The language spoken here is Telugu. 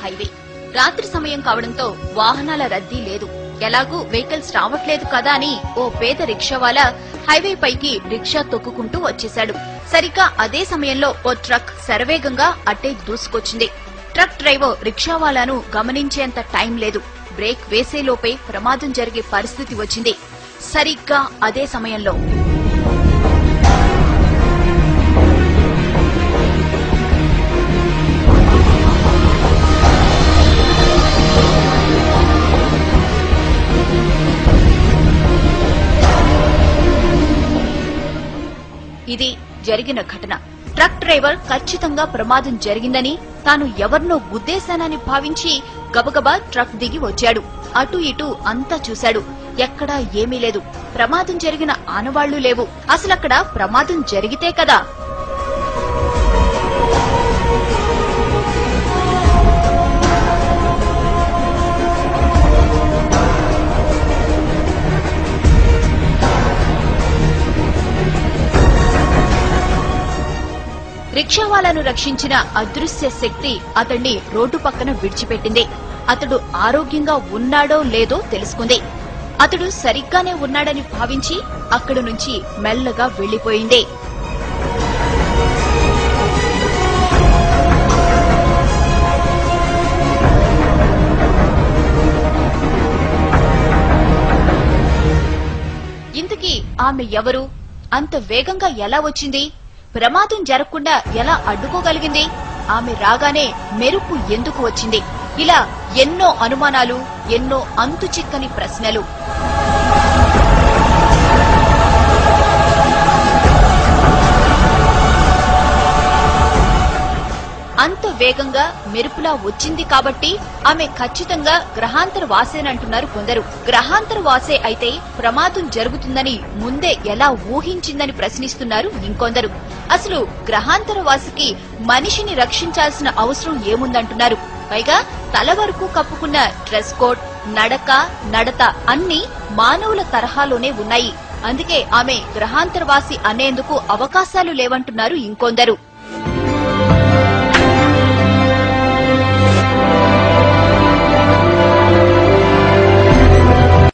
హైవే. రాత్రి సమయం కావడంతో వాహనాల రద్దీ లేదు. ఎలాగూ వెహికల్స్ రావట్లేదు కదా అని ఓ పేద రిక్షావాలా హైవే పైకి రిక్షా తొక్కుకుంటూ వచ్చేశాడు. సరిగ్గా అదే సమయంలో ఓ ట్రక్ శరవేగంగా అట్టే దూసుకొచ్చింది. ట్రక్ డ్రైవర్ రిక్షావాలాను గమనించేంత టైం లేదు. బ్రేక్ వేసేలోపే ప్రమాదం జరిగే పరిస్థితి వచ్చింది. సరిగ్గా అదే సమయంలో ఇది జరిగిన ఘటన. ట్రక్ డ్రైవర్ ఖచ్చితంగా ప్రమాదం జరిగిందని, తాను ఎవరినో గుద్దేశానని భావించి గబగబా ట్రక్ దిగి వచ్చాడు. అటు ఇటు అంతా చూశాడు. ఎక్కడా ఏమీ లేదు. ప్రమాదం జరిగిన ఆనవాళ్లు లేవు. అసలక్కడ ప్రమాదం జరిగితే కదా. రిక్షావాలాను రక్షించిన అదృశ్య శక్తి అతన్ని రోడ్డు పక్కన విడిచిపెట్టింది. అతడు ఆరోగ్యంగా ఉన్నాడో లేదో తెలుసుకుంది. అతడు సరిగ్గానే ఉన్నాడని భావించి అక్కడి నుంచి మెల్లగా వెళ్లిపోయింది. ఇంతకీ ఆమె ఎవరు? అంత వేగంగా ఎలా వచ్చింది? ప్రమాదం జరగకుండా ఎలా అడ్డుకోగలిగింది? ఆమె రాగానే మెరుపు ఎందుకు వచ్చింది? ఇలా ఎన్నో అనుమానాలు, ఎన్నో అంతుచిక్కని ప్రశ్నలు. అంత వేగంగా మెరుపులా వచ్చింది కాబట్టి ఆమె ఖచ్చితంగా గ్రహాంతర వాసేనంటున్నారు కొందరు. గ్రహాంతర వాసే అయితే ప్రమాదం జరుగుతుందని ముందే ఎలా ఊహించిందని ప్రశ్నిస్తున్నారు ఇంకొందరు. అసలు గ్రహాంతర వాసికి మనిషిని రక్షించాల్సిన అవసరం ఏముందంటున్నారు. పైగా తల వరకు కప్పుకున్న డ్రెస్ కోడ్, నడక, నడత అన్నీ మానవుల తరహాలోనే ఉన్నాయి. అందుకే ఆమె గ్రహాంతరవాసి అనేందుకు అవకాశాలు లేవంటున్నారు ఇంకొందరు.